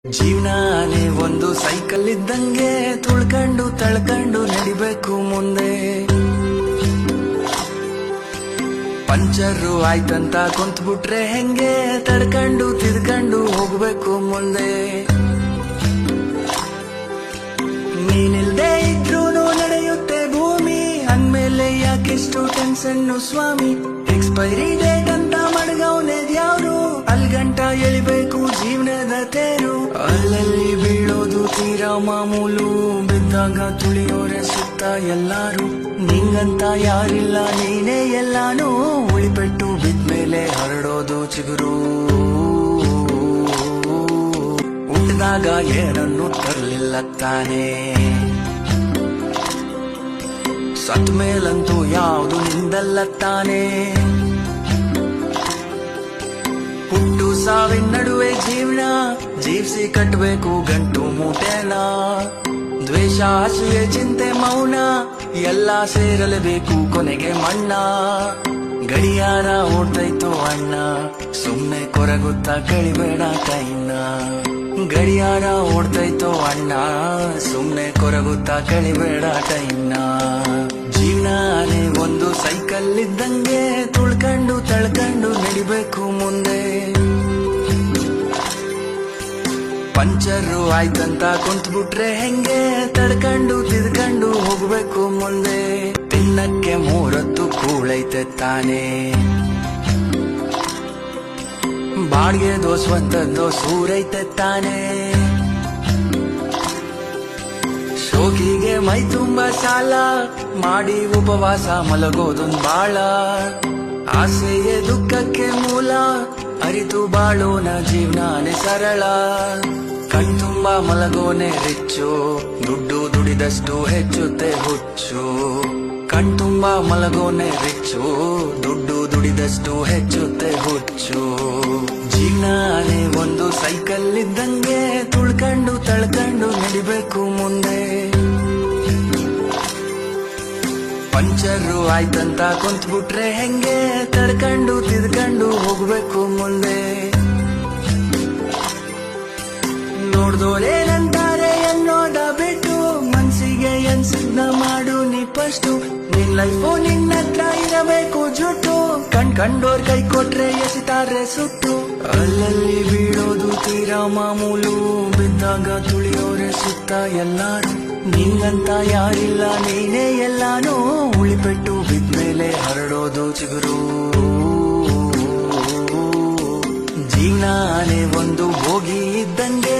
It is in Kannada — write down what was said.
ಜೀವನಾನೇ ಒಂದು ಸೈಕಲ್ ಇದ್ದಂಗೆ ತುಳ್ಕೊಂಡು ತಳ್ಕೊಂಡು ನಡಿಬೇಕು ಮುಂದೆ. ಪಂಚರು ಆಯ್ತಂತ ಕುಂತ್ಬಿಟ್ರೆ ಹೆಂಗೆ ತಡ್ಕೊಂಡು ತಿದ್ಕೊಂಡು ಹೋಗ್ಬೇಕು ಮುಂದೆ. ನೀನಿಲ್ದೇ ಇದ್ರೂನು ನಡೆಯುತ್ತೆ ಭೂಮಿ, ಅಂದ್ಮೇಲೆ ಯಾಕೆಷ್ಟು ಟೆನ್ಷನ್ನು ಸ್ವಾಮಿ. ಎಕ್ಸ್ಪೈರಿ ಡೇಟ್ ಅಂತ ಮಡಗವ್ನೆ ದ್ಯಾವ್ರು, ಅಲ್ಗಂಟ ಎಳಿಬೇಕು ಜೀವನದ ತೇರು. ಅಲ್ಲಲ್ಲಿ ಬೀಳೋದು ತೀರಾ ಮಾಮೂಲು, ಬಿದ್ದಾಗ ತುಳಿಯೋರೆ ಸುತ್ತ ಎಲ್ಲಾರು. ನಿಂಗಂತ ಯಾರಿಲ್ಲ ನೀನೇ ಎಲ್ಲಾನು, ಉಳಿಪೆಟ್ಟು ಬಿದ್ಮೇಲೆ ಹರಡೋದು ಚಿಗುರು. ಹುಟ್ಟಿದಾಗ ಏನನ್ನು ತರಲಿಲ್ಲ ತಾನೇ, ಸತ್ ಮೇಲಂತೂ ಯಾವುದು ನಿಂದಲ್ಲ ತಾನೇ. ಹುಟ್ಟು ಸಾವಿನ ನಡುವೆ ಜೀವನ ಜೀವಿಸಿ ಕಟ್ಟಬೇಕು ಗಂಟು ಮೂಟೆನ. ದ್ವೇಷ ಅಸೂಯೆ ಚಿಂತೆ ಮೌನ ಎಲ್ಲ ಸೇರಲೇಬೇಕು ಕೊನೆಗೆ ಮಣ್ಣ. ಗಡಿಯಾರ ಓಡ್ತೈತು ಅಣ್ಣ, ಸುಮ್ನೆ ಕೊರಗುತ್ತಾ ಕಳಿಬೇಡ ಕೈನ. ಗಡಿಯಾರ ಓಡ್ತೈತು ಅಣ್ಣ, ಸುಮ್ನೆ ಕೊರಗುತ್ತಾ ಕಳಿಬೇಡ ಟೈಮ್ನ. ಜೀವನಾನೇ ಒಂದು ಸೈಕಲ್ ಇದ್ದಂಗೆ ತುಳ್ಕೊಂಡು ತಳ್ಕೊಂಡು ನಡಿಬೇಕು ಮುಂದೆ. ಪಂಚರು ಆಯ್ತಂತ ಕುಂತ್ಬಿಟ್ರೆ ಹೆಂಗೆ ತಡ್ಕೊಂಡು ತಿದ್ಕೊಂಡು ಹೋಗ್ಬೇಕು ಮುಂದೆ. ತಿನ್ನಕ್ಕೆ ಮೂರೊತ್ತು ಕೂಳೈತೆ ತಾನೇ, ಬಾಡ್ಗೆ ಸ್ವಂತದ್ದು ಸೂರೈತೆ ತಾನೇ. ಶೋಕಿಗೆ ಮೈ ತುಂಬ ಸಾಲ ಮಾಡಿ ಉಪವಾಸ ಮಲಗೋದೊಂದು ಬಾಳ. ಆಸೆಯೇ ದುಃಖಕ್ಕೆ ಮೂಲ, ಅರಿತು ಬಾಳೋನ ಜೀವನಾನೇ ಸರಳ. ಕಣ್ತುಂಬ ಮಲಗೋನೆ ರಿಚ್ಚು, ದುಡ್ಡು ದುಡಿದಷ್ಟು ಹೆಚ್ಚುತ್ತೆ ಹುಚ್ಚು. ಕಣ್ತುಂಬ ಮಲಗೋನೆ ರಿಚ್ಚು, ದುಡ್ಡು ದುಡಿದಷ್ಟು ಹೆಚ್ಚುತ್ತೆ ಹುಚ್ಚು. ಜೀವನಾನೇ ಒಂದು ಸೈಕಲ್ ಇದ್ದಂಗೆ ತುಳ್ಕೊಂಡು ತಳ್ಕೊಂಡು ನಡಿಬೇಕು ಮುಂದೆ. ಪಂಚರು ಆಯ್ತಂತ ಕುಂತ್ಬಿಟ್ರೆ ಹೆಂಗೆ ತಡ್ಕೊಂಡು ತಿದ್ಕೊಂಡು ಹೋಗ್ಬೇಕು ಮುಂದೆ. ನೋಡ್ದೋರೇನಂತಾರೆ ಅನ್ನೋದ ಬಿಟ್ಟು, ಮನ್ಸಿಗೆ ಎನ್ಸಿದ್ನ ಮಾಡು ನೀ ಫಸ್ಟು. ನಿನ್ ಲೈಫು ನಿನ್ನ ಹತ್ರ ಇರಬೇಕು ಜುಟ್ಟು, ಕಂಡೋರ್ ಕೈ ಕೊಟ್ರೆ ಎಸಿತಾರೆ ಸುಟ್ಟು. ಅಲ್ಲಲ್ಲಿ ಬೀಳೋದು ತೀರಾ ಮಾಮೂಲು, ಬಿದ್ದಾಗ ತುಳಿಯೋರೆ ಸುತ್ತ ಎಲ್ಲಾರು. ನಿಂಗಂತ ಯಾರಿಲ್ಲ ನೀನೇ ಎಲ್ಲಾನು, ಉಳಿಪೆಟ್ಟು ಬಿದ್ಮೇಲೆ ಹರಡೋದು ಚಿಗುರು. ಜೀವನಾನೇ ಒಂದು ಹೋಗಿ ಇದ್ದಂಗೆ